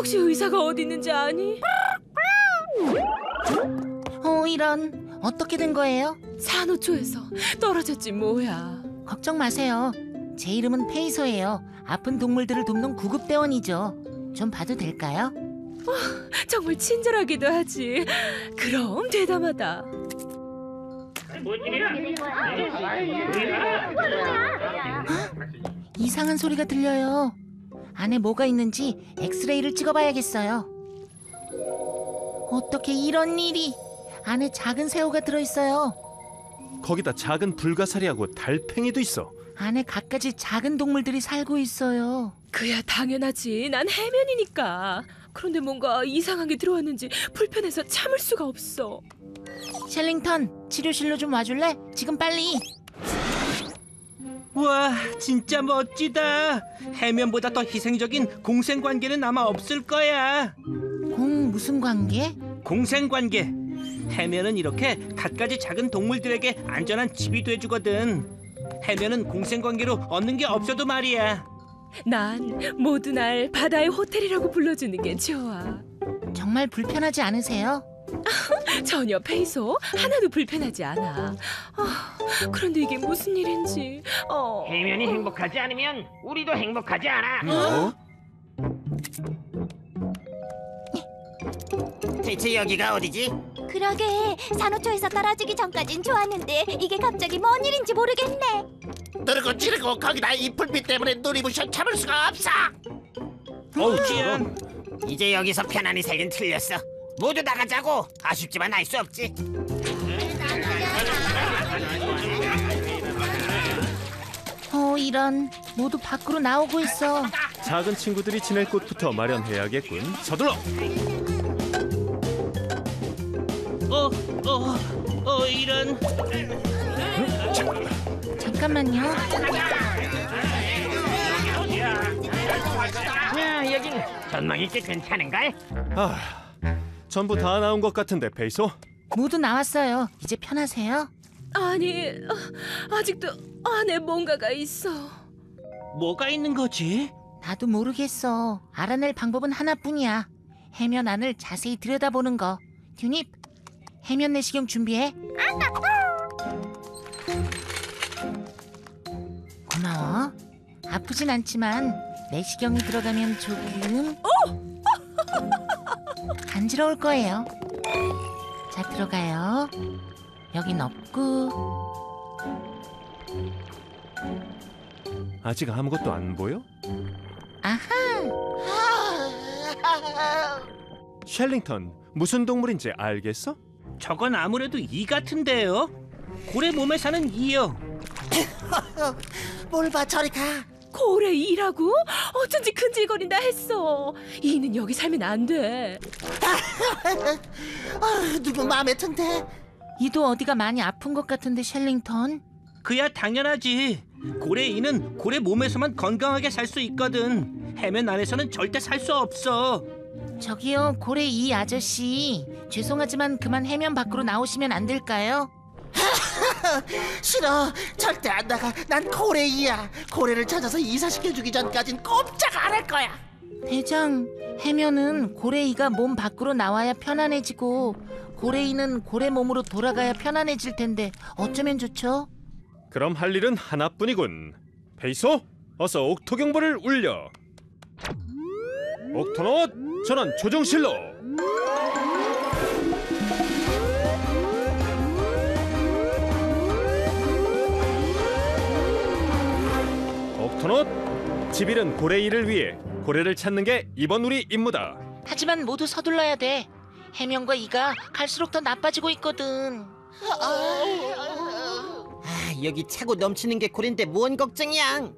혹시 의사가 어디 있는지 아니? 이런. 어떻게 된 거예요? 산호초에서 떨어졌지 뭐야. 걱정 마세요. 제 이름은 페이소예요. 아픈 동물들을 돕는 구급대원이죠. 좀 봐도 될까요? 정말 친절하기도 하지. 그럼 대담하다. 이상한 소리가 들려요. 안에 뭐가 있는지 엑스레이를 찍어봐야겠어요. 어떻게 이런 일이? 안에 작은 새우가 들어있어요. 거기다 작은 불가사리하고 달팽이도 있어. 안에 갖가지 작은 동물들이 살고 있어요. 그야 당연하지. 난 해면이니까. 그런데 뭔가 이상한 게 들어왔는지 불편해서 참을 수가 없어. 셸링턴, 치료실로 좀 와줄래? 지금 빨리. 와, 진짜 멋지다. 해면보다 더 희생적인 공생관계는 아마 없을 거야. 무슨 관계? 공생관계. 해면은 이렇게 갖가지 작은 동물들에게 안전한 집이 돼주거든. 해면은 공생관계로 얻는 게 없어도 말이야. 난 모두 날 바다의 호텔이라고 불러주는 게 좋아. 정말 불편하지 않으세요? 전혀 페이소 하나도 불편하지 않아. 그런데 이게 무슨 일인지. 해면이 행복하지 않으면 우리도 행복하지 않아. 대체 여기가 어디지? 그러게, 산호초에서 떨어지기 전까진 좋았는데 이게 갑자기 뭔 일인지 모르겠네. 누르고 찌르고 거기다 이 불빛 때문에 눈이 부셔 참을 수가 없어. 어우, 찌연. 이제 여기서 편안히 살긴 틀렸어. 모두 나가자고. 아쉽지만 알 수 없지. 이런. 모두 밖으로 나오고 있어. 작은 친구들이 지낼 곳부터 마련해야겠군. 서둘러. 이런. 잠깐만요. 야, 여긴 전망이 꽤 괜찮은걸? 전부 다 나온 것 같은데, 페이소? 모두 나왔어요. 이제 편하세요? 아니, 아직도 안에 뭔가가 있어. 뭐가 있는 거지? 나도 모르겠어. 알아낼 방법은 하나뿐이야. 해면 안을 자세히 들여다보는 거. 튜닙, 해면 내시경 준비해. 고마워. 아프진 않지만 내시경이 들어가면 조금 간지러울 거예요. 자, 들어가요. 여긴 없고. 아직 아무것도 안 보여? 아하. 셸링턴, 무슨 동물인지 알겠어? 저건 아무래도 이 같은데요. 고래 몸에 사는 이요. 뭘 봐, 저리 가. 고래 이라고? 어쩐지 근질거린다 했어. 이는 여기 살면 안 돼. 누구 마음에 든대? 이도 어디가 많이 아픈 것 같은데, 셸링턴. 그야 당연하지. 고래 이는 고래 몸에서만 건강하게 살 수 있거든. 해면 안에서는 절대 살 수 없어. 저기요, 고래 이 아저씨. 죄송하지만 그만 해면 밖으로 나오시면 안 될까요? 싫어, 절대 안 나가. 난 고래이야. 고래를 찾아서 이사시켜주기 전까진 꼼짝 안 할 거야. 대장, 해면은 고래이가 몸 밖으로 나와야 편안해지고 고래이는 고래 몸으로 돌아가야 편안해질 텐데 어쩌면 좋죠? 그럼 할 일은 하나뿐이군. 페이소, 어서 옥토경보를 울려. 옥토넛, 전원 조정실로. 옥토넛, 집 잃은 고래이를 위해 고래를 찾는 게 이번 우리 임무다. 하지만 모두 서둘러야 돼. 해면과 이가 갈수록 더 나빠지고 있거든. 여기 차고 넘치는 게 고래인데 뭔 걱정이야.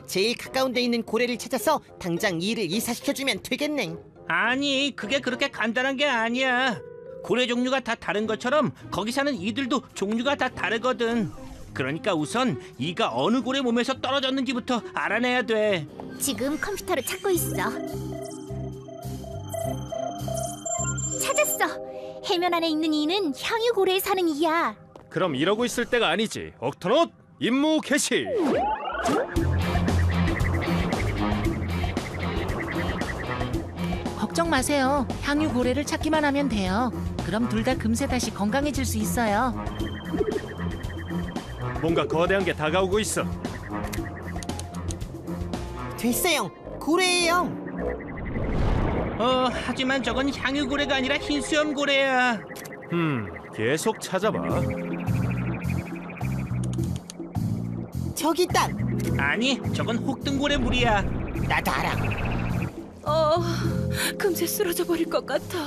제일 가까운 데 있는 고래를 찾아서 당장 이를 이사시켜주면 되겠네. 아니, 그게 그렇게 간단한 게 아니야. 고래 종류가 다 다른 것처럼 거기 사는 이들도 종류가 다 다르거든. 그러니까 우선 이가 어느 고래 몸에서 떨어졌는지부터 알아내야 돼. 지금 컴퓨터로 찾고 있어. 찾았어. 해면 안에 있는 이는 향유고래에 사는 이야. 그럼 이러고 있을 때가 아니지. 옥토넛, 임무 개시. 걱정 마세요. 향유 고래를 찾기만 하면 돼요. 그럼 둘 다 금세 다시 건강해질 수 있어요. 뭔가 거대한 게 다가오고 있어. 됐어요. 고래예요. 하지만 저건 향유고래가 아니라 흰수염고래야. 계속 찾아봐. 저기 있다. 아니, 저건 혹등고래 물이야. 나도 알아. 금세 쓰러져 버릴 것 같아.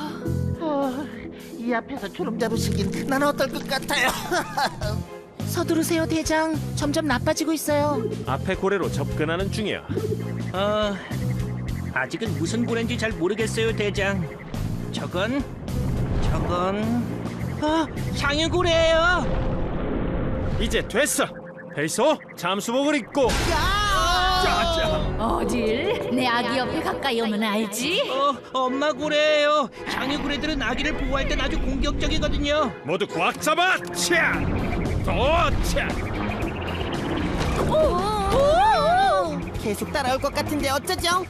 이 앞에서 주름 잡으시긴 난 어떨 것 같아요. 서두르세요, 대장. 점점 나빠지고 있어요. 앞에 고래로 접근하는 중이야. 아직은 무슨 고래인지 잘 모르겠어요, 대장. 저건 향유고래예요. 이제 됐어. 페이소, 잠수복을 입고. 어딜? 내 아기 옆에 가까이 오면 알지? 엄마 고래예요. 향유고래들은 아기를 보호할 땐 아주 공격적이거든요. 모두 꽉 잡아. 차! 더 차! 계속 따라올 것 같은데 어쩌죠?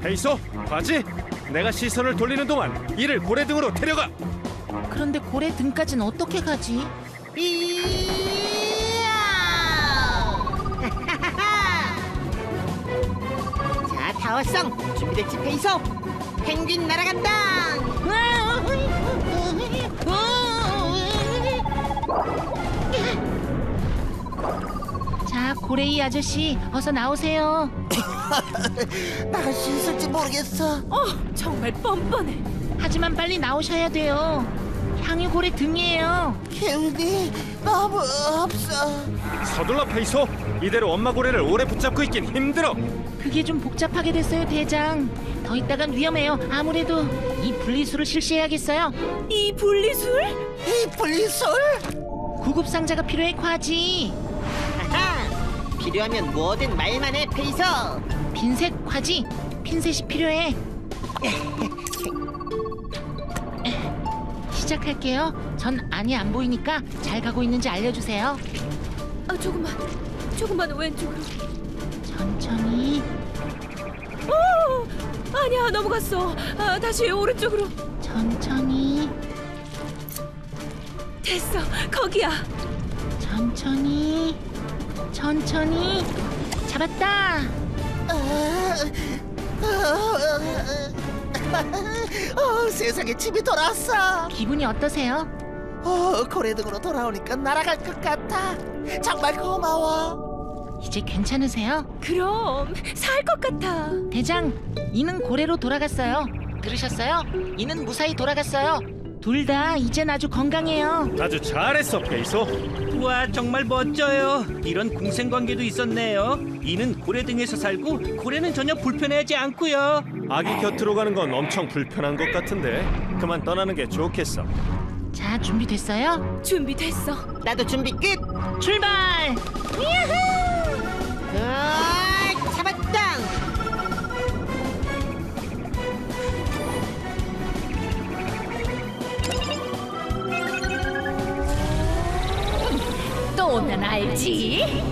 페이소, 바지. 내가 시선을 돌리는 동안 이를 고래 등으로 데려가. 그런데 고래 등까지는 어떻게 가지? 자, 다 왔어. 준비됐지, 페이소? 펭귄 날아간다. 자, 고래이 아저씨, 어서 나오세요. 나갈 수 있을지 모르겠어. 정말 뻔뻔해. 하지만 빨리 나오셔야 돼요. 향유 고래 등이에요. 기운이 너무 없어. 서둘러 페이소. 이대로 엄마 고래를 오래 붙잡고 있긴 힘들어. 그게 좀 복잡하게 됐어요, 대장. 더 있다간 위험해요. 아무래도 이 분리수를 실시해야겠어요. 이 분리술? 이 분리술? 구급 상자가 필요해, 과지. 아하! 필요하면 뭐든 말만 해, 페이소. 빈색 과지. 핀셋이 필요해. 시작할게요. 전 안이 안 보이니까 잘 가고 있는지 알려주세요. 조금만 왼쪽으로. 천천히. 아니야, 넘어갔어. 다시 오른쪽으로. 천천히. 됐어, 거기야. 천천히. 천천히. 잡았다. 세상에 집이 돌아왔어. 기분이 어떠세요? 고래 등으로 돌아오니까 날아갈 것 같아. 정말 고마워. 이제 괜찮으세요? 그럼 살 것 같아. 대장, 이는 고래로 돌아갔어요. 들으셨어요? 이는 무사히 돌아갔어요. 둘 다 이젠 아주 건강해요. 아주 잘했어, 페이소. 우와, 정말 멋져요. 이런 공생관계도 있었네요. 이는 고래 등에서 살고 고래는 전혀 불편해하지 않고요. 아기 곁으로 가는 건 엄청 불편한 것 같은데 그만 떠나는 게 좋겠어. 자, 준비됐어요? 준비됐어. 나도 준비 끝. 출발! 잡았다. 또 오면 알지?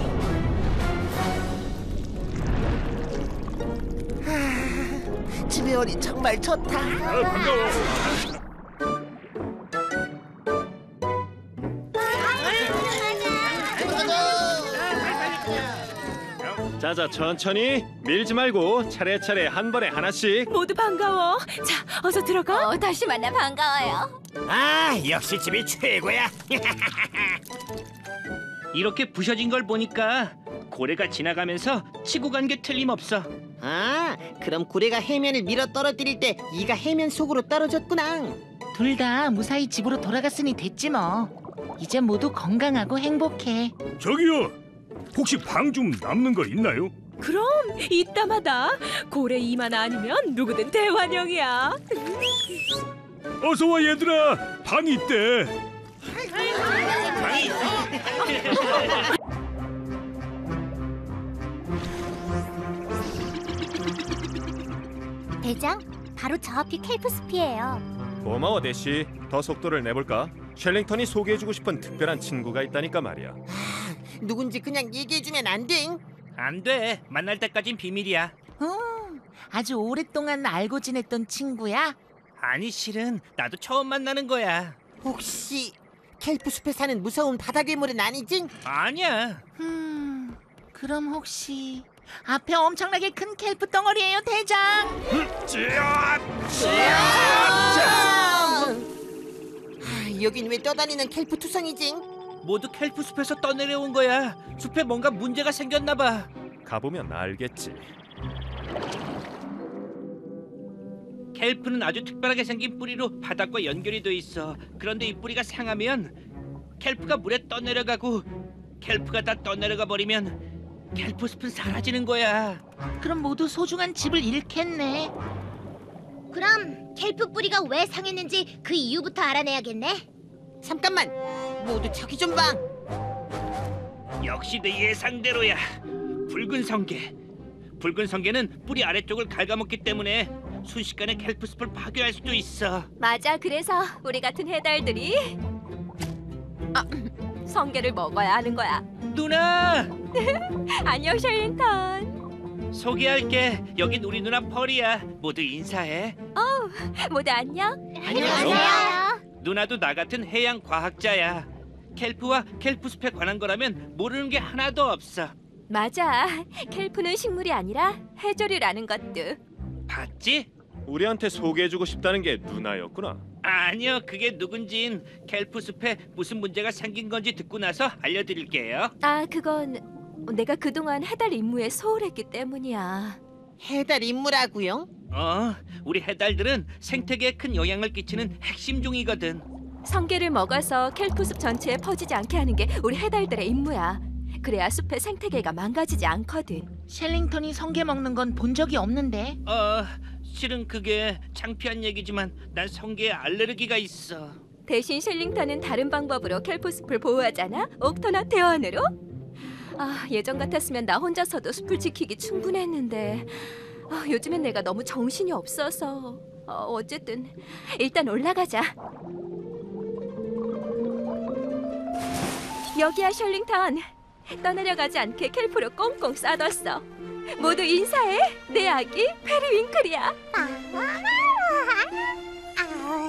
집에 오니 정말 좋다. 반가워. 자자, 천천히. 밀지 말고 차례차례 한 번에 하나씩. 모두 반가워. 자, 어서 들어가. 다시 만나 반가워요. 아, 역시 집이 최고야. 이렇게 부셔진 걸 보니까 고래가 지나가면서 치고 간 게 틀림없어. 아, 그럼 고래가 해면을 밀어 떨어뜨릴 때 이가 해면 속으로 떨어졌구나. 둘 다 무사히 집으로 돌아갔으니 됐지 뭐. 이제 모두 건강하고 행복해. 저기요, 혹시 방 좀 남는 거 있나요? 그럼 이따마다 고래 이만 아니면 누구든 대환영이야. 어서 와 얘들아, 방 있대. 대장, 바로 저 앞이 케이프스피예요. 고마워, 대시. 더 속도를 내볼까? 셸링턴이 소개해주고 싶은 특별한 친구가 있다니까 말이야. 누군지 그냥 얘기해주면 안 돼? 안 돼. 만날 때까진 비밀이야. 아주 오랫동안 알고 지냈던 친구야? 아니 실은 나도 처음 만나는 거야. 혹시 켈프 숲에 사는 무서운 바다 괴물은 아니지? 아니야. 그럼 혹시 앞에 엄청나게 큰 켈프 덩어리예요, 대장? 여긴 왜 떠다니는 켈프 투성이지? 모두 켈프 숲에서 떠내려온 거야. 숲에 뭔가 문제가 생겼나 봐. 가보면 알겠지. 켈프는 아주 특별하게 생긴 뿌리로 바닥과 연결이 돼 있어. 그런데 이 뿌리가 상하면 켈프가 물에 떠내려가고, 켈프가 다 떠내려가 버리면 켈프 숲은 사라지는 거야. 그럼 모두 소중한 집을 잃겠네. 그럼 켈프 뿌리가 왜 상했는지 그 이유부터 알아내야겠네. 잠깐만, 모두 저기 좀 봐. 역시 내 예상대로야. 붉은 성게. 붉은 성게는 뿌리 아래쪽을 갉아먹기 때문에 순식간에 켈프 숲을 파괴할 수도 있어. 맞아. 그래서 우리 같은 해달들이 성게를 먹어야 하는 거야. 누나! 안녕, 셜링턴. 소개할게. 여긴 우리 누나 펄이야. 모두 인사해. 모두 안녕. 안녕하세요. 누나도 나 같은 해양 과학자야. 켈프와 켈프 숲에 관한 거라면 모르는 게 하나도 없어. 맞아. 켈프는 식물이 아니라 해조류라는 것도. 봤지? 우리한테 소개해주고 싶다는 게 누나였구나. 아니요, 그게 누군진 켈프 숲에 무슨 문제가 생긴 건지 듣고 나서 알려드릴게요. 아, 그건 내가 그동안 해달 임무에 소홀했기 때문이야. 해달 임무라고요? 우리 해달들은 생태계에 큰 영향을 끼치는 핵심 종이거든. 성게를 먹어서 켈프숲 전체에 퍼지지 않게 하는 게 우리 해달들의 임무야. 그래야 숲의 생태계가 망가지지 않거든. 셸링턴이 성게 먹는 건 본 적이 없는데. 실은 그게 창피한 얘기지만 난 성게에 알레르기가 있어. 대신 셸링턴은 다른 방법으로 켈프숲을 보호하잖아. 옥토너 대원으로. 예전 같았으면 나 혼자서도 숲을 지키기 충분했는데 요즘엔 내가 너무 정신이 없어서. 어쨌든 일단 올라가자. 여기야, 셜링턴. 떠내려가지 않게 켈프로 꽁꽁 싸뒀어. 모두 인사해. 내 아기 페리윙클이야.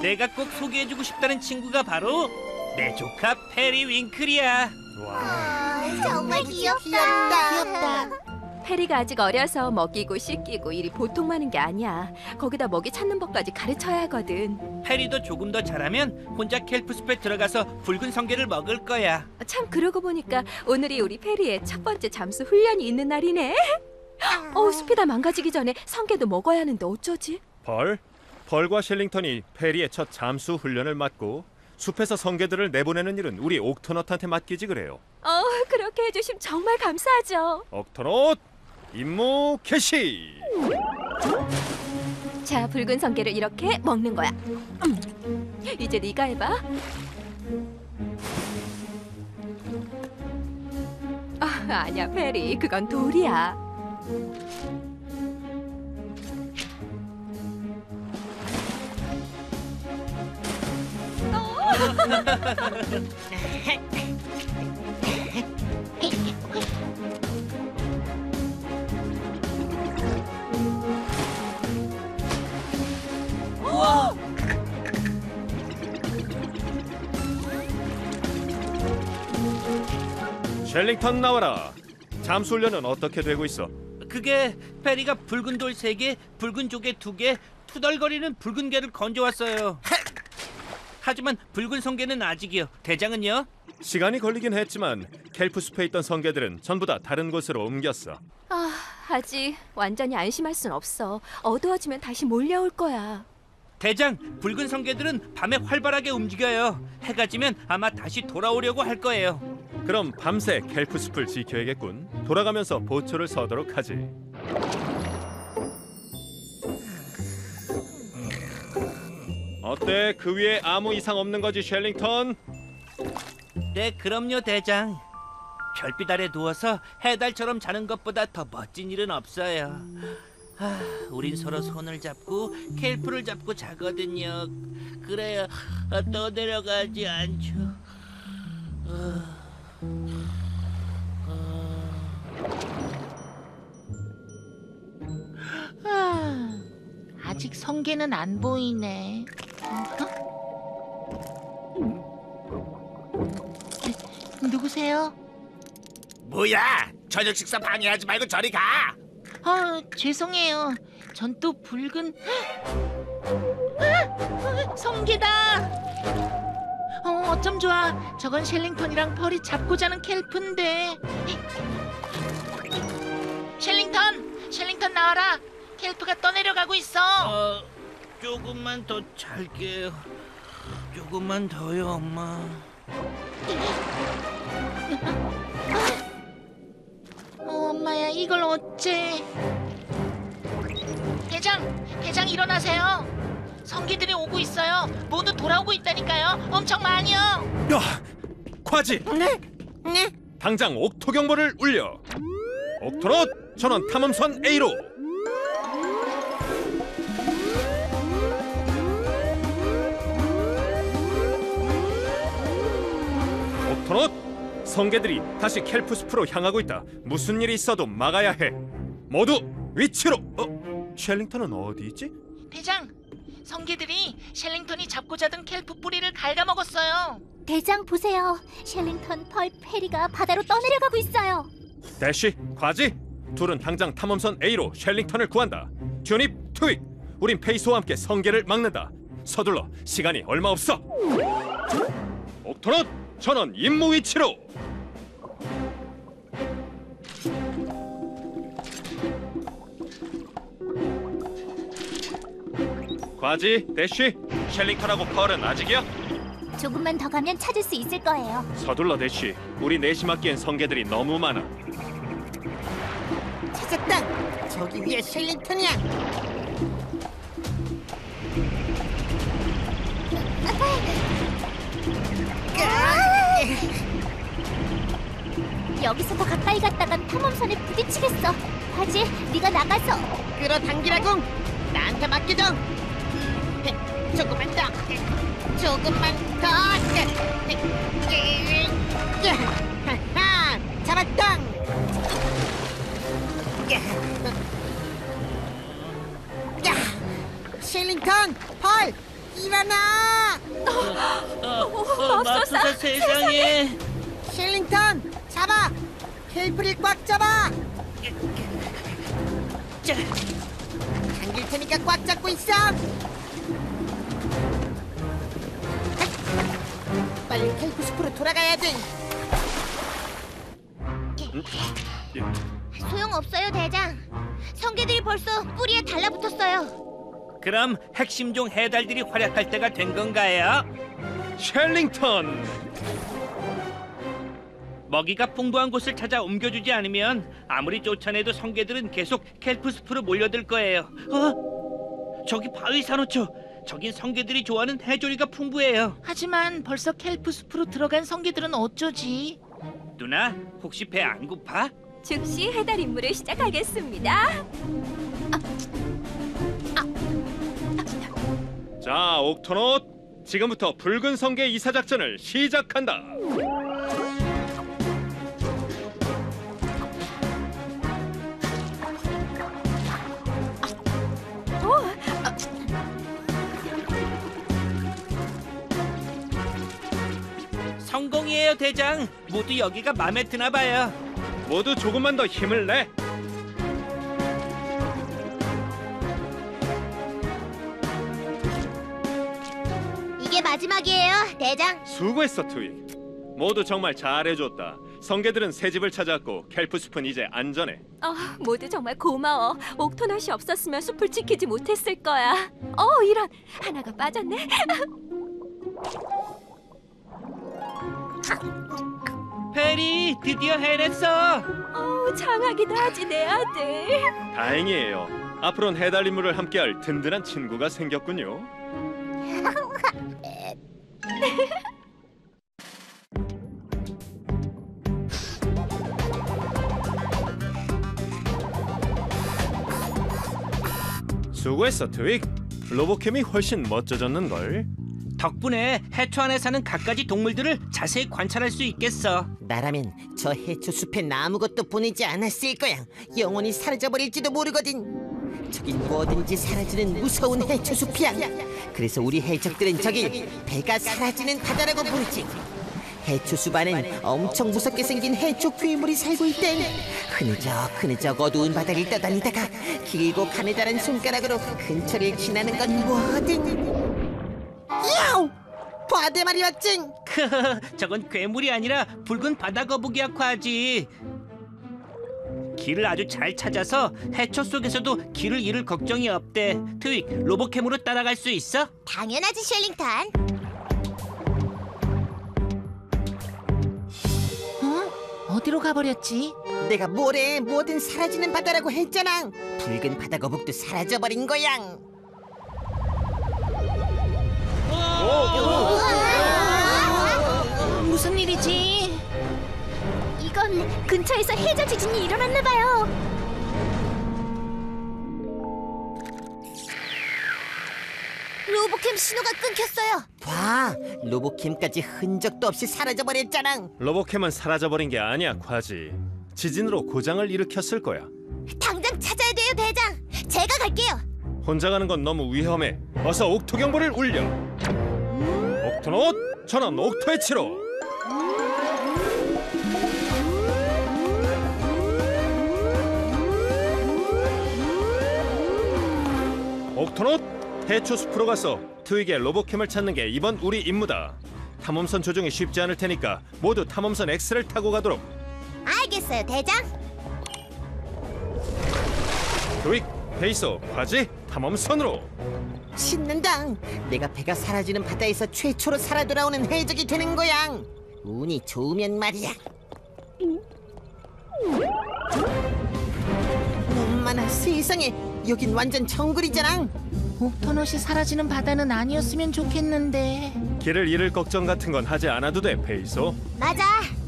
내가 꼭 소개해주고 싶다는 친구가 바로 내 조카 페리윙클이야. 정말 귀엽다. 페리가 아직 어려서 먹이고 씻기고 일이 보통 많은 게 아니야. 거기다 먹이 찾는 법까지 가르쳐야 하거든. 페리도 조금 더 잘하면 혼자 켈프 숲에 들어가서 붉은 성게를 먹을 거야. 참, 그러고 보니까 오늘이 우리 페리의 첫 번째 잠수 훈련이 있는 날이네. 숲이 다 망가지기 전에 성게도 먹어야 하는데 어쩌지? 벌과 셸링턴이 페리의 첫 잠수 훈련을 맡고 숲에서 성게들을 내보내는 일은 우리 옥토넛한테 맡기지 그래요. 그렇게 해주시면 정말 감사하죠. 옥토넛 임무 개시. 자, 붉은 성게를 이렇게 먹는 거야. 이제 네가 해봐. 아니야, 페리. 그건 돌이야. 셸링턴 나와라. 잠수 훈련은 어떻게 되고 있어? 그게 페리가 붉은 돌 3개, 붉은 조개 2개, 투덜거리는 붉은 개를 건져왔어요. 하지만 붉은 성게는 아직이요. 대장은요? 시간이 걸리긴 했지만 켈프 숲에 있던 성게들은 전부 다 다른 곳으로 옮겼어. 아직 완전히 안심할 순 없어. 어두워지면 다시 몰려올 거야. 대장, 붉은 성게들은 밤에 활발하게 움직여요. 해가 지면 아마 다시 돌아오려고 할 거예요. 그럼 밤새 켈프 숲을 지켜야겠군. 돌아가면서 보초를 서도록 하지. 어때? 그 위에 아무 이상 없는 거지, 셸링턴? 네, 그럼요, 대장. 별빛 아래 누워서 해달처럼 자는 것보다 더 멋진 일은 없어요. 우린 서로 손을 잡고 켈프를 잡고 자거든요. 그래야 떠내려가지 않죠. 아직 성게는 안 보이네. 누구세요? 뭐야? 저녁 식사 방해하지 말고 저리 가. 죄송해요. 전 또 붉은 성게다. 어쩜 좋아. 저건 셸링턴이랑 펄이 잡고 자는 켈프인데. 셸링턴 나와라. 켈프가 떠내려가고 있어. 조금만 더 잘게요. 조금만 더요, 엄마. 엄마야, 이걸 어째? 대장 일어나세요. 성게들이 오고 있어요. 모두 돌아오고 있다니까요. 엄청 많이요. 야, 과지. 네? 당장 옥토 경보를 울려. 옥토넛 전원 탐험선 A로. 옥토넛, 성게들이 다시 켈프숲으로 향하고 있다. 무슨 일이 있어도 막아야 해. 모두 위치로. 셸링턴은 어디 있지? 대장, 성게들이 셸링턴이 잡고 자던 켈프 뿌리를 갉아먹었어요. 대장 보세요. 셸링턴, 펄, 페리가 바다로 떠내려가고 있어요. 대쉬, 과지, 둘은 당장 탐험선 A로 셸링턴을 구한다. 튜닙, 트윅, 우린 페이소와 함께 성게를 막는다. 서둘러, 시간이 얼마 없어. 옥토넛, 전원 임무 위치로. 과지, 대쉬, 셸링턴하고 펄은 아직이야? 조금만 더 가면 찾을 수 있을 거예요. 서둘러 대쉬, 우리 넷이 맡기엔 성게들이 너무 많아. 찾았다. 저기 위에 셸링턴이야. 여기서 더 가까이 갔다간 탐험선에 부딪히겠어. 과지, 네가 나가서. 끌어당기라고. 나한테 맡겨줘. 조금만 더. 하하, 잡았다. 셸링턴, 펄, 일어나. 맙소사 세상에. 셸링턴, 잡아. 켈프를 꽉 잡아. 당길 테니까 꽉 잡고 있어. 빨리 켈프 숲으로 돌아가야 돼. 소용없어요, 대장. 성게들이 벌써 뿌리에 달라붙었어요. 그럼 핵심종 해달들이 활약할 때가 된 건가요? 셸링턴! 먹이가 풍부한 곳을 찾아 옮겨주지 않으면 아무리 쫓아내도 성게들은 계속 켈프숲으로 몰려들 거예요. 저기 바위 산호초. 저긴 성게들이 좋아하는 해조리가 풍부해요. 하지만 벌써 켈프 숲으로 들어간 성게들은 어쩌지? 누나, 혹시 배 안 고파? 즉시 해달 임무를 시작하겠습니다. 자, 옥토넛, 지금부터 붉은 성게 이사 작전을 시작한다. 성공이에요, 대장. 모두 여기가 마음에 드나 봐요. 모두 조금만 더 힘을 내. 이게 마지막이에요, 대장. 수고했어, 트윅. 모두 정말 잘해줬다. 성게들은 새 집을 찾았고 켈프숲은 이제 안전해. 모두 정말 고마워. 옥토넛이 없었으면 숲을 지키지 못했을 거야. 이런, 하나가 빠졌네. 페리, 드디어 해냈어. 장하긴 하지, 내 아들. 다행이에요. 앞으로는 해달 임무를 함께할 든든한 친구가 생겼군요. 수고했어, 트윅. 로보캠이 훨씬 멋져졌는걸. 덕분에 해초 안에 사는 갖가지 동물들을 자세히 관찰할 수 있겠어. 나라면 저 해초 숲엔 아무것도 보내지 않았을 거야. 영원히 사라져버릴지도 모르거든. 저긴 뭐든지 사라지는 무서운 해초숲이야. 그래서 우리 해적들은 저길 배가 사라지는 바다라고 부르지. 해초숲 안엔 엄청 무섭게 생긴 해초 괴물이 살고 있대. 흐느적 어두운 바다를 떠다니다가 길고 가느다란 손가락으로 근처를 지나는 건 뭐든. 야우! 바대 말이 왔지. 저건 괴물이 아니라 붉은 바다 거북이야, 과지. 길을 아주 잘 찾아서 해초 속에서도 길을 잃을 걱정이 없대. 트윅, 로보캠으로 따라갈 수 있어? 당연하지, 쉘링턴. 어디로 가버렸지? 내가 뭐래? 뭐든 사라지는 바다라고 했잖아. 붉은 바다 거북도 사라져버린 거야. 무슨 일이지? 이건 근처에서 해저 지진이 일어났나 봐요. 로보캠 신호가 끊겼어요. 봐, 로보캠까지 흔적도 없이 사라져버렸잖아. 로보캠은 사라져버린 게 아니야, 과지. 지진으로 고장을 일으켰을 거야. 당장 찾아야 돼요, 대장. 제가 갈게요. 혼자 가는 건 너무 위험해. 어서 옥토 경보를 울려. 옥토넛 전원 옥토의 치로. 옥토넛 해초숲으로 가서 트윅의 로보캠을 찾는 게 이번 우리 임무다. 탐험선 조종이 쉽지 않을 테니까 모두 탐험선 X를 타고 가도록. 알겠어요, 대장. 트윅, 페이소, 과지, 탐험선으로. 신난다. 내가 배가 사라지는 바다에서 최초로 살아 돌아오는 해적이 되는 거야. 운이 좋으면 말이야. 엄마나 세상에, 여긴 완전 정글이잖아. 옥토넛이 사라지는 바다는 아니었으면 좋겠는데. 길을 잃을 걱정 같은 건 하지 않아도 돼, 페이소. 맞아.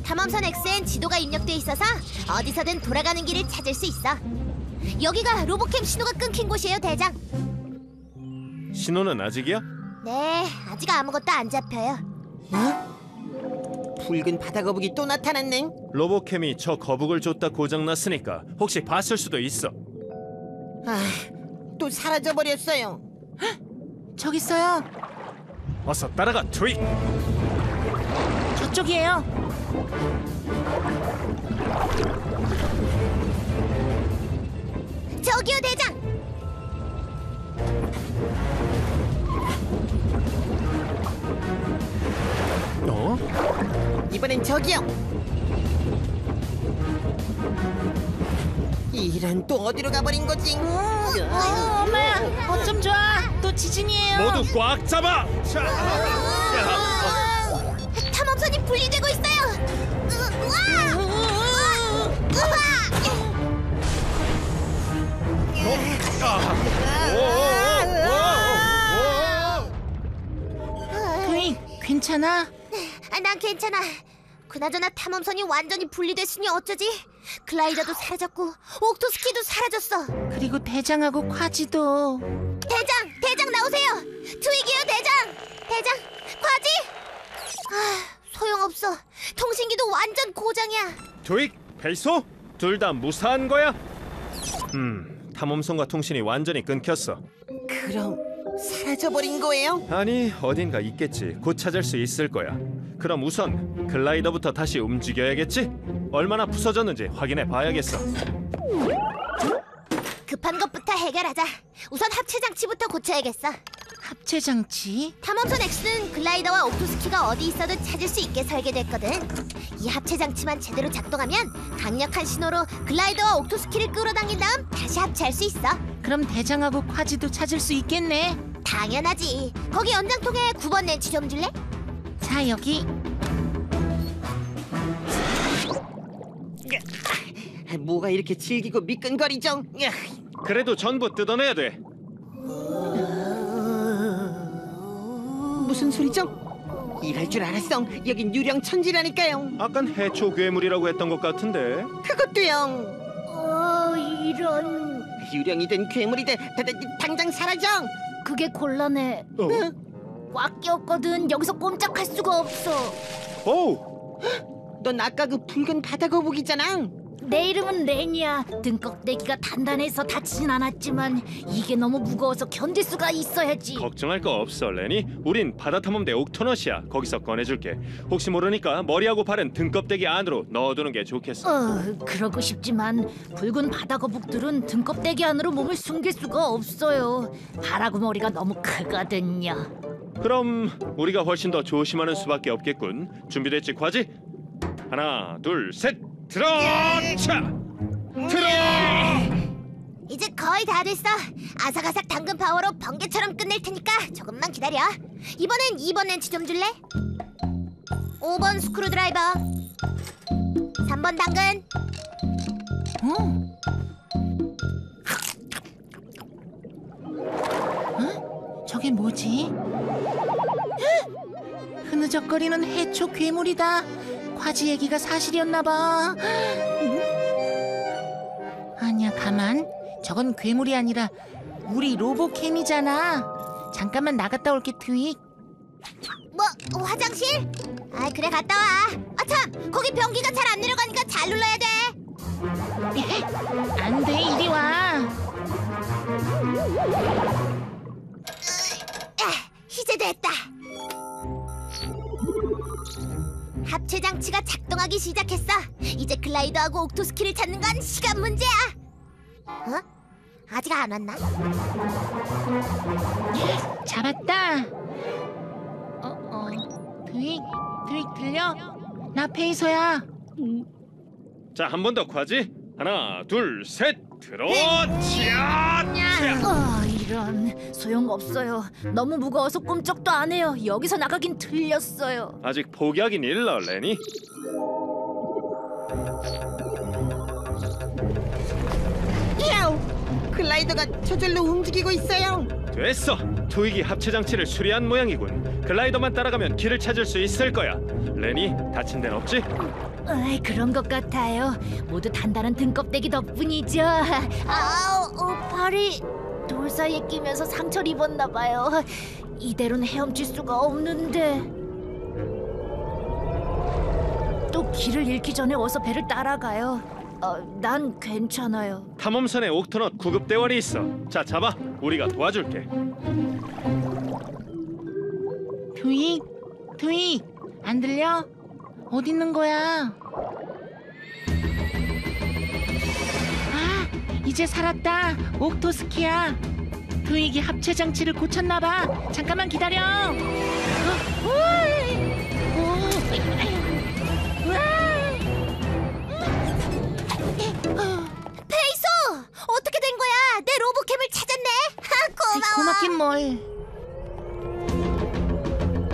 탐험선 X엔 지도가 입력돼 있어서 어디서든 돌아가는 길을 찾을 수 있어. 여기가 로보캠 신호가 끊긴 곳이에요, 대장. 신호는 아직이야? 네, 아직 아무것도 안 잡혀요. 붉은 바다 거북이 또 나타났네. 로보캠이 저 거북을 쫓다 고장났으니까 혹시 봤을 수도 있어. 아, 또 사라져버렸어요. 저기 있어요. 어서 따라가, 트윅. 저쪽이에요. 저기요, 대장. 이번엔 저기요. 이런, 또 어디로 가버린 거지? 엄마야, 어쩜 좋아. 또 지진이에요. 모두 꽉 잡아. 자, 야, 탐험선이 분리되고 있어요. 트윅, 괜찮아? 난 괜찮아. 그나저나 탐험선이 완전히 분리됐으니 어쩌지? 글라이더도 사라졌고 옥토스키도 사라졌어. 그리고 대장하고 과지도. 대장 나오세요. 트윅이요, 대장, 과지. 소용없어. 통신기도 완전 고장이야. 트윅, 페이소, 둘 다 무사한 거야? 탐험선과 통신이 완전히 끊겼어. 그럼 사라져버린 거예요? 아니, 어딘가 있겠지. 곧 찾을 수 있을 거야. 그럼 우선 글라이더부터 다시 움직여야겠지? 얼마나 부서졌는지 확인해 봐야겠어. 급한 것부터 해결하자. 우선 합체 장치부터 고쳐야겠어. 합체 장치? 탐험선 X는 글라이더와 옥토스키가 어디 있어도 찾을 수 있게 설계됐거든. 이 합체 장치만 제대로 작동하면 강력한 신호로 글라이더와 옥토스키를 끌어당긴 다음 다시 합체할 수 있어. 그럼 대장하고 과지도 찾을 수 있겠네. 당연하지. 거기 연장통에 9번 렌치 좀 줄래? 자, 여기. 뭐가 이렇게 질기고 미끈거리죠? 그래도 전부 뜯어내야 돼. 무슨 소리죠? 이럴 줄 알았어. 여긴 유령 천지라니까요. 아깐 해초 괴물이라고 했던 것 같은데. 그것도요. 이런. 유령이든 괴물이든 당장 사라져. 그게 곤란해. 꽉 꼈거든. 여기서 꼼짝할 수가 없어. 오, 넌 아까 그 붉은 바다 거북이잖아. 내 이름은 렌이야. 등껍데기가 단단해서 다치진 않았지만 이게 너무 무거워서 견딜 수가 있어야지. 걱정할 거 없어, 레니. 우린 바다 탐험대 옥토넛이야. 거기서 꺼내줄게. 혹시 모르니까 머리하고 발은 등껍데기 안으로 넣어두는 게 좋겠어. 그러고 싶지만 붉은 바다거북들은 등껍데기 안으로 몸을 숨길 수가 없어요. 발하고 머리가 너무 크거든요. 그럼 우리가 훨씬 더 조심하는 수밖에 없겠군. 준비됐지, 과지? 하나, 둘, 셋, 들어! 차! 들어! 이제 거의 다 됐어. 아삭아삭 당근 파워로 번개처럼 끝낼 테니까 조금만 기다려. 이번엔 2번 렌치 좀 줄래? 5번 스크루드라이버, 3번 당근. 저게 뭐지? 흐느적거리는 해초 괴물이다. 과지 얘기가 사실이었나 봐. 아니야, 가만. 저건 괴물이 아니라 우리 로보캠이잖아. 잠깐만 나갔다 올게, 트윅. 뭐 화장실? 아 그래 갔다 와. 아 참, 거기 변기가 잘 안 내려가니까 잘 눌러야 돼. 안 돼, 이리 와. 이제 됐다. 합체 장치가 작동하기 시작했어. 이제 글라이더하고 옥토스키를 찾는 건 시간 문제야. 어? 아직 안 왔나? 잡았다. 트윅 들려? 나 페이서야. 자, 한 번 더, 과지. 하나, 둘, 셋, 들어! 차! 이런, 소용없어요. 너무 무거워서 꼼짝도 안 해요. 여기서 나가긴 틀렸어요. 아직 포기하긴 일러, 레니. 야우! 글라이더가 저절로 움직이고 있어요. 됐어. 트윅이 합체 장치를 수리한 모양이군. 글라이더만 따라가면 길을 찾을 수 있을 거야. 레니, 다친 데는 없지? 그런 것 같아요. 모두 단단한 등껍데기 덕분이죠. 발이 돌 사이에 끼면서 상처를 입었나 봐요. 이대로는 헤엄칠 수가 없는데. 또 길을 잃기 전에 어서 배를 따라가요. 난 괜찮아요. 탐험선에 옥토넛 구급대원이 있어. 자, 잡아. 우리가 도와줄게. 트윅, 안 들려? 어디 있는 거야? 이제 살았다. 옥토스키야. 트윅이 합체 장치를 고쳤나 봐. 잠깐만 기다려. 페이소! 어떻게 된 거야? 내 로보캠을 찾았네. 고마워. 고맙긴 뭘.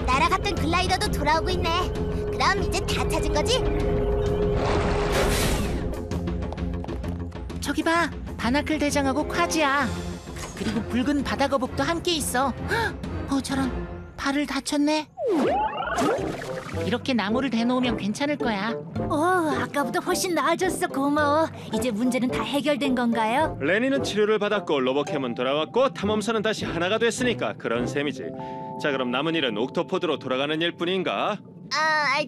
날아갔던 글라이더도 돌아오고 있네. 그럼 이제 다 찾은 거지? 저기 봐. 바나클 대장하고 콰지야. 그리고 붉은 바다거북도 함께 있어. 저런, 발을 다쳤네. 이렇게 나무를 대놓으면 괜찮을 거야. 아까보다 훨씬 나아졌어. 고마워. 이제 문제는 다 해결된 건가요? 레니는 치료를 받았고 로버캠은 돌아왔고 탐험선은 다시 하나가 됐으니까 그런 셈이지. 자, 그럼 남은 일은 옥토포드로 돌아가는 일뿐인가?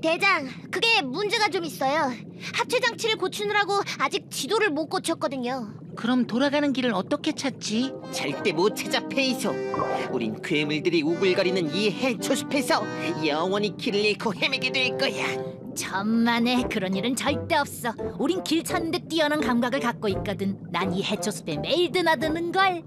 대장, 그게 문제가 좀 있어요. 합체 장치를 고치느라고 아직 지도를 못 고쳤거든요. 그럼 돌아가는 길을 어떻게 찾지? 절대 못 찾아, 페이소. 우린 괴물들이 우글거리는 이 해초숲에서 영원히 길을 잃고 헤매게 될 거야. 천만에, 그런 일은 절대 없어. 우린 길 찾는데 뛰어난 감각을 갖고 있거든. 난 이 해초숲에 매일 드나드는 걸.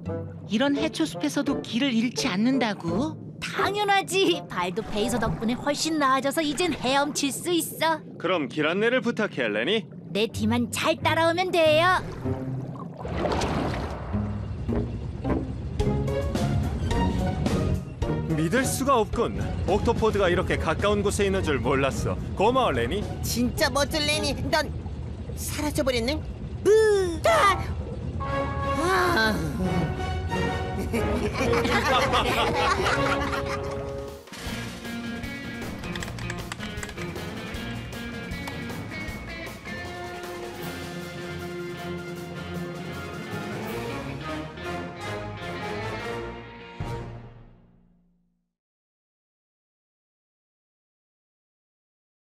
이런 해초숲에서도 길을 잃지 않는다고? 당연하지. 발도 페이서 덕분에 훨씬 나아져서 이젠 헤엄칠 수 있어. 그럼 길 안내를 부탁해, 레니. 내 뒤만 잘 따라오면 돼요. 믿을 수가 없군. 옥토포드가 이렇게 가까운 곳에 있는 줄 몰랐어. 고마워, 레니. 진짜 멋진 레니, 넌 사라져버렸네?